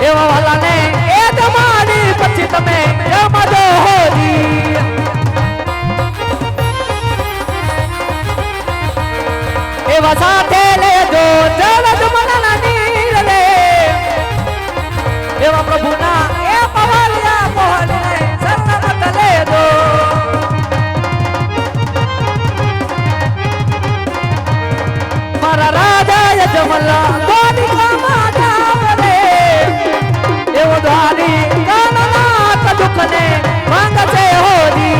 એવા વાલાને એ તમારી પછી તમે જમજો હોરી એવા સાથે લેજો જળ જમવાના નીર લે એવા પ્રભુના એ પવાલિયા મોહનને સન્નત લેજો મારા રાજા યજમલા દ્વારિકામાં જાવરે એવો દ્વારિકાનાથ દુઃખને ભાંગશે હોરી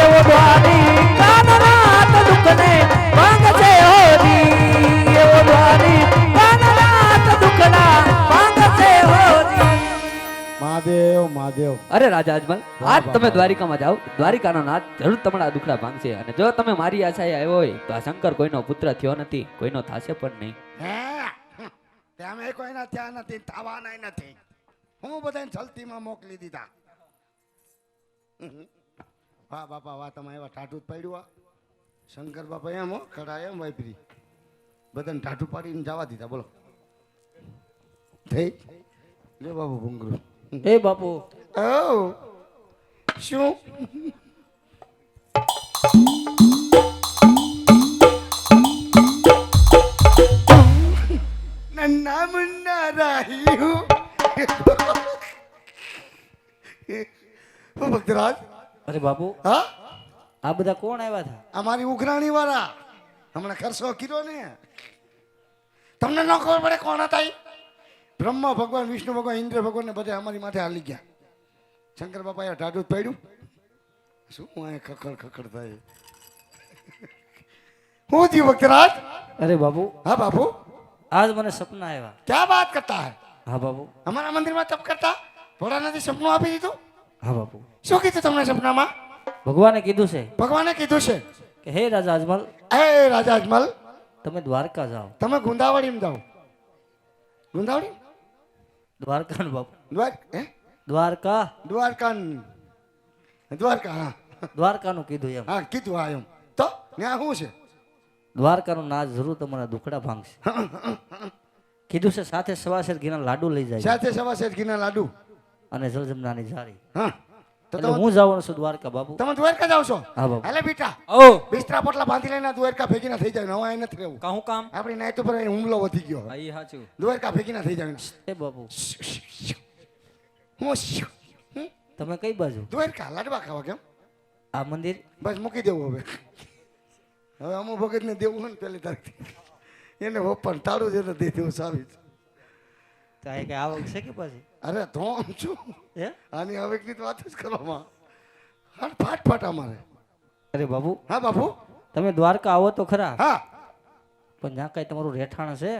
એવો દ્વારિકાનાથ દુઃખને ભાંગશે હોરી એવો દ્વારિકાનાથ દુઃખના ભાંગશે હોરી મહાદેવ મહાદેવ અરે રાજા અજમલ આજ તમે દ્વારિકામાં જાઓ દ્વારિકાનો નાથ જરૂર તમારા દુખડા ભાંગશે અને જો તમે મારી આશાએ આવ્યો હોય તો આ શંકર કોઈનો પુત્ર થયો નથી કોઈનો થાશે પણ નહીં ત્યાં કોઈના ત્યાં નથી થવાના નથી હું બધાને જલ્દીમાં મોકલી દીધા વાહ બાપા વાહ તમે એવા ટાટું જ પાડ્યું શંકર બાપા એમ હો ખડા એમ વાપરી બધાને ટાટું પાડીને જવા દીધા બોલો થઈ લે બાબુ ભૂંગરું હે બાપુ ઓ શું નામ ના રહ્યું ભક્તરાજ અરે બાપુ હા આ બધા કોણ આવ્યા હતા અમારી ઉઘરાણી વાળા હમણાં ખર્ચો કીધો ને તમને ન ખબર પડે કોણ હતા ઈ? બ્રહ્મા ભગવાન વિષ્ણુ ભગવાન ઇન્દ્ર ભગવાન ને બધા અમારી માથે હાલી ગયા શંકર બાપાએ ઢાઢું જ પડ્યું શું અહીં ખખડ ખખડ થાય હું થયું ભક્તરાજ અરે બાપુ હા બાપુ આજ મને સપના આવ્યા ક્યાં બાત કરતા હે હા બાપુ અમારા મંદિરમાં તપ કરતા ભોળાનાથે સપનું આપી દીધું હા બાપુ શું કીધું તમને સપનામાં ભગવાને કીધું છે ભગવાને કીધું છે કે હે રાજા અજમલ એ રાજા અજમલ તમે દ્વારકા જાઓ તમે ગુંદાવડીમાં જાઓ ગુંદાવડી દ્વારકા બાપુ દ્વારકા દ્વારકા દ્વારકા હા દ્વારકાનું કીધું એમ હા કીધું હા એમ તો ત્યાં શું છે દ્વારકાનું નાચ જરૂર તમારા દુખડા ભાંગશે કીધું છે સાથે સવાસેર ઘીના લાડુ લઈ જાય સાથે સવાસેર ઘીના લાડુ અને જલજમનાની જારી હા તો એટલે હું જવાનું છું દ્વારકા બાપુ તમે દ્વારકા જાવ છો હા બાપુ હાલે બેટા ઓ બિસ્તરા પોટલા બાંધી લઈને દ્વારકા ભેગીના થઈ જાય નવા નથી રહેવું કાહું કામ આપણી નાઈટ ઉપર હુમલો વધી ગયો હવે. આઈ સાચું દ્વારકા ભેગીના થઈ જાય એ બાપુ હું તમે કઈ બાજુ દ્વારકા લાડવા ખાવા કેમ આ મંદિર બસ મૂકી દેવું હવે હવે અમુક ભગતને દેવું હોય ને પહેલી તારીખ એને ઓપન તાળું જ એને દઈ દેવું સારું તો આ કઈ આવક છે કે પછી અરે તો આમ છું હે આની આવકની તો વાત જ કરવામાં ફાટ ફાટ અમારે અરે બાપુ હા બાપુ તમે દ્વારકા આવો તો ખરા હા પણ જ્યાં કઈ તમારું રહેઠાણ છે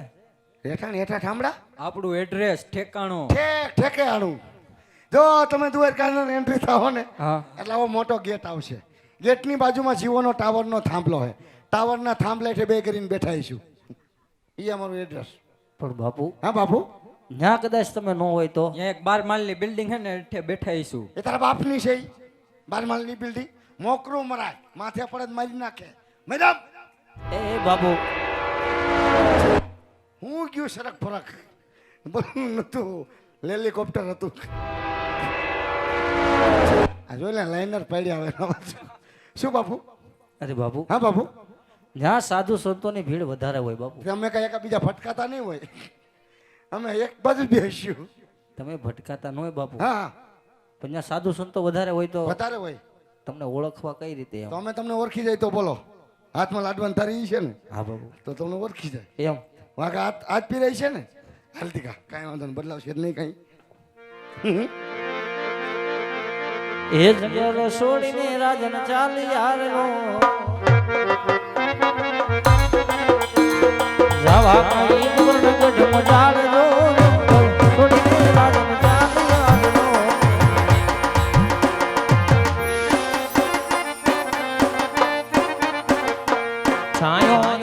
હેઠા ને હેઠા ઠામડા આપણું એડ્રેસ ઠેકાણું ઠેક ઠેકે આણું જો તમે દ્વારકા એન્ટ્રી થાઓ ને હા એટલે આવો મોટો ગેટ આવશે ગેટની બાજુમાં જીવોનો ટાવરનો થાંભલો છે ટાવરના થાંભલે બે કરીને બેઠા છું એ અમારું એડ્રેસ પણ બાપુ હા બાપુ ત્યાં કદાચ તમે ન હોય તો અહીંયા એક 12 માળની બિલ્ડિંગ છે ને એટલે બેઠા છું એ તારા બાપની છે ઈ? 12 માળની બિલ્ડિંગ મોકરું મરાય માથે પડે તો મારી નાખે મેડમ એ બાપુ હું ગયું સરક ફરક બોલું નતું હેલિકોપ્ટર હતું આ જોઈ લે લાઇનર પડ્યા હવે શું બાપુ અરે બાપુ હા બાપુ જ્યાં સાધુ સંતોની ભીડ વધારે હોય બાપુ અમે કઈ બીજા ફટકાતા નહીં હોય અમે એક બાજુ બેસ્યું તમે ભટકાતા ન હોય બાપુ હા પણ જ્યાં સાધુ સંતો વધારે હોય તો વધારે હોય તમને ઓળખવા કઈ રીતે એમ તો અમે તમને ઓળખી જાય તો બોલો હાથમાં લાડવાન તારી છે ને હા બાપુ તો તમને ઓળખી જાય એમ વાઘા હાથ પી રહી છે ને હાલતી કા કાંઈ વાંધો નહીં બદલાવશે જ નહીં કાંઈ એ જગ્યા છોડીને રાજન ચાલી હારનો જાવા કઈ ગઢ મજાડજો છોડીને રાજન ચાલી હારનો છાયો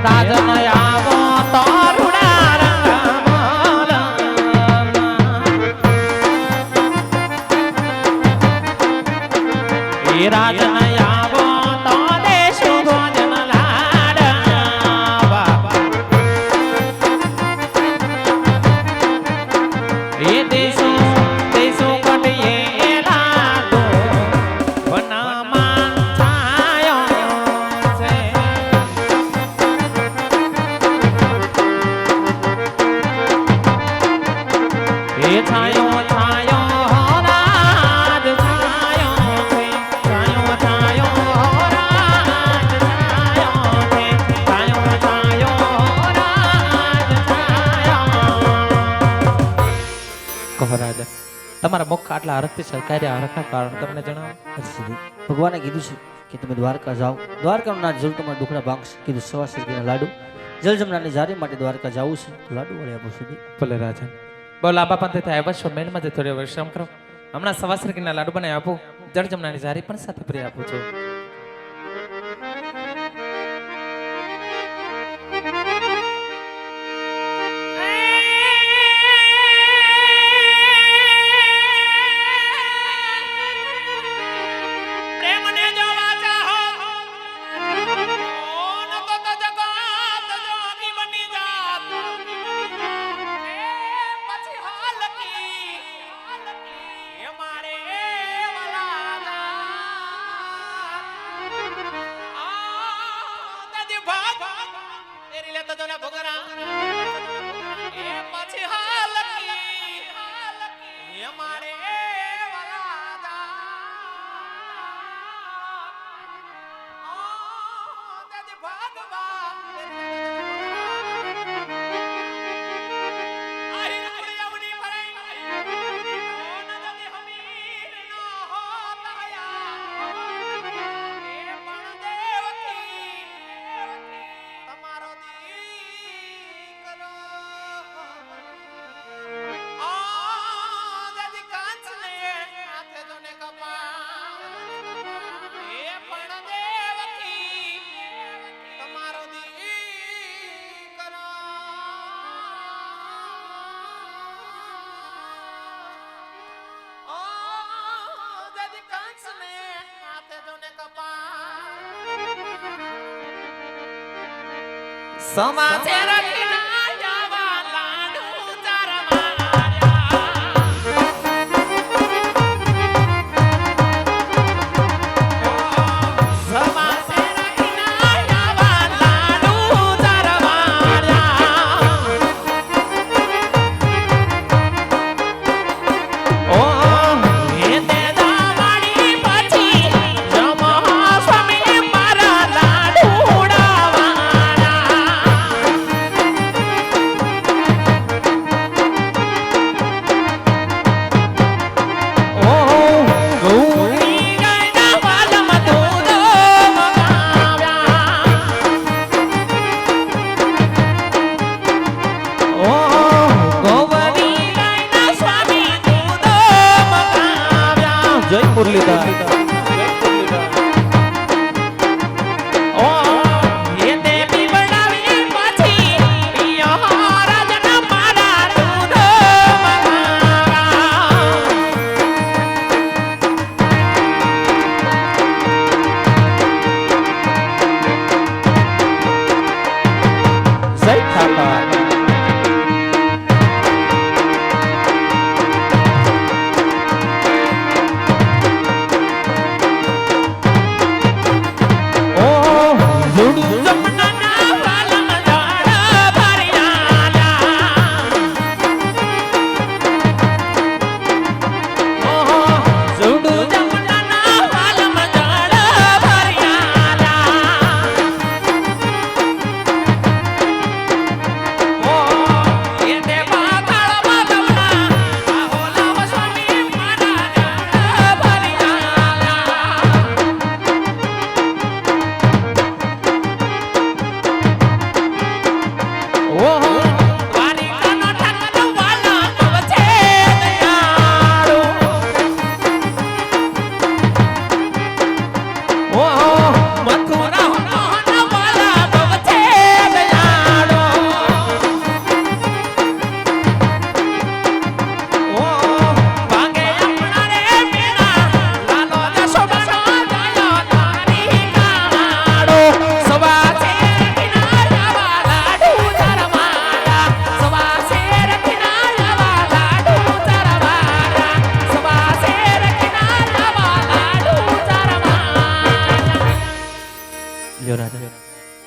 રાજન આવો તો રૂડા રંગમાં એ રાજન આવો તો દેશો ભોજન લાડવા એ દેશો દેશો કટીએ લાડો વનમાં છાયો છે એ છાયો છાયો રાજ છાયો છે છાયો છાયો રાજ છાયો છે છાયો છાયો રાજ છાયો કહો રાજા તમારા મુખ આટલા હરખથી સરકારી હરખના કારણ તમને જણાવો હરસિદ્ધિ, ભગવાને કીધું છે કે તમે દ્વારકા જાઓ. દ્વારકાનું નાથ જરૂર તમારા દુખડા ભાંગશે. કીધું સવા શેરડીના લાડુ જલજમનાની જારી માટે દ્વારકા જવું છે. લાડુ વળી આપો સુધી. ભલે રાજા બહુ લાંબા પંથે થાય બસ મેલમાં જ થોડી વિશ્રામ કરો. હમણાં સવા શેરડીના લાડુ બનાવી આપું. જળ જમનાની જારી પણ સાથે પ્રિય આપું છું. પ્રેમને જોવા ચાહો ન તો જગત જોગી બની જાત પછી હાલ કી એ મારે વાલા દાદી ભાગ એરી લેતો જો ને ભોગરા એ પછી હાલ કી એ મારે સમાજે રખના જાવા લાડુ ચરવાયા સમાજે રખના જાવા લાડુ ચરવાયા ઓ એ તે દાવાડી પછી જમા સ્વામી મારા લાડુ જય મુરલીધર જય ઠાકર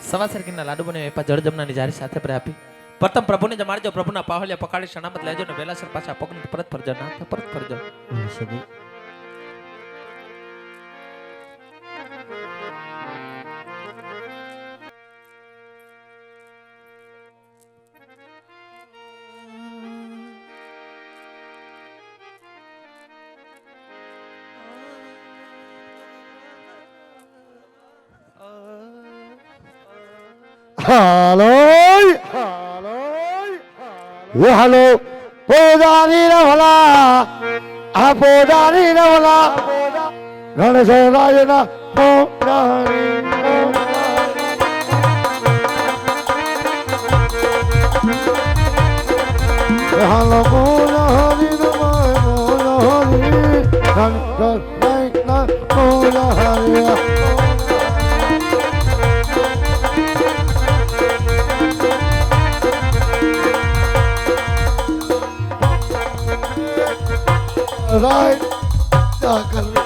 સવા સરગીના લાડુ બને એપા જળ જમનાની જારી સાથે પર આપી પ્રથમ પ્રભુને જમાડજો, પ્રભુના પાહલિયા પકાડી સનામત લેજો ને વેલાસર પાછા પગને પરત ફરજો, નાથ પરત ફરજો. બોલો સદી. હાલો હાલો ઓ હાલો પોદારી રવલા આ પોદારી રવલા ગણેશ રાયના પોદારી હાલો પોદારી રવલા પોદારી ગણેશ રાયના પોદારી right કરવી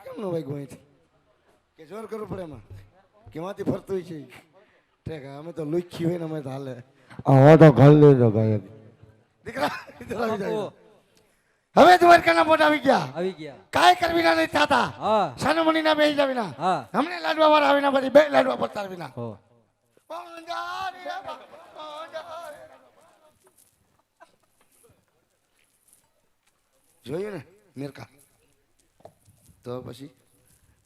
કેમ નો ભાઈ ગોઈથી કે જોર કરવું પડે એમાં કેમાંથી ફરતું છે ઠેક અમે તો લુચ્છી હોય ને અમે તો હાલે હવે તો ઘર લેજો ગાય દીકરા ઇધર આવી જાય હવે દ્વારકાના પોટ આવી ગયા કાંઈ કરવી ના નહીં થતા સાનુમણી ના બેસી જાવી ના હમણે લાડવા વાળા આવીના પછી બે લાડવા પડતા આવીના જોયું ને મેરકા તો પછી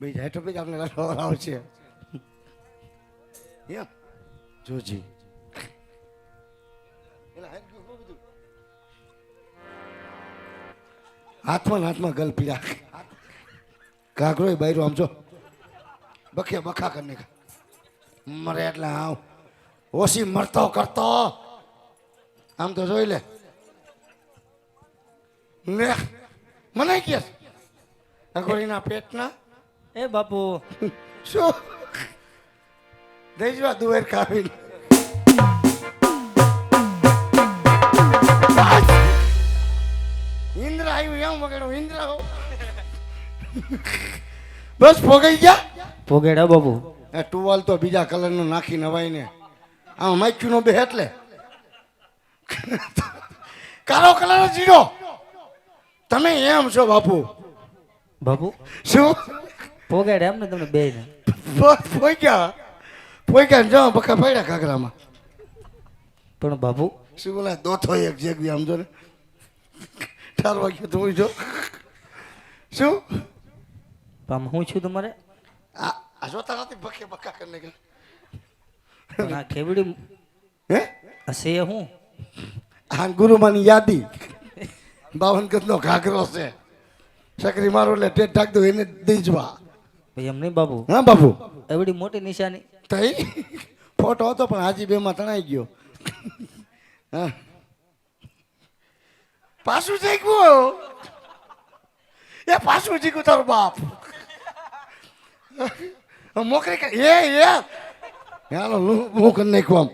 બે જાય તો આપણે લાડવા વાળા આવશે જોજી હાથમાં ગલ પીડા કાકરો બાયરો આમ જો બખિયા બખા કરીને મરે એટલે આવ ઓછી મરતો કરતો આમ તો જોઈ લે મને કે અગોરીના પેટના એ બાપુ શું દેજવા દુવેર કાવી ઇન્દ્ર આવ્યું એમ વગેરે ઇન્દ્ર બસ ભોગાઈ ગયા પોગેડા બાપુ. એ ટુવાલ તો બીજા કલરનું નાખી નવાઈ ને આમ માખ્યું નો બે એટલે કાળો કલર જીરો તમે એમ છો બાપુ બાપુ શું પોગેડા એમ ને તમને બે ને બસ પોઈકા જો બકા પડ્યા કાગરામાં પણ બાપુ શું બોલા દોથો એક જેગવી આમ જો ને 4 વાગ્યે તો જો શું આમ હું છું તમારે આ જોતા નથી બકે બકા કરીને કે પણ આ ખેવડી હે આ સે હું આ ગુરુમાની યાદી 52 ગજનો ઘાઘરો છે સકરી મારો એટલે ટેટ ઢાક દો એને દીજવા ભાઈ એમ નહીં બાપુ. હા બાપુ એવડી મોટી નિશાની તઈ ફોટો હતો પણ હાજી બે માં તણાઈ ગયો હા પાછું જીગવું એ પાછું જીગું તારો બાપ મોકરી એ હાલો હું કરી નાખું આમ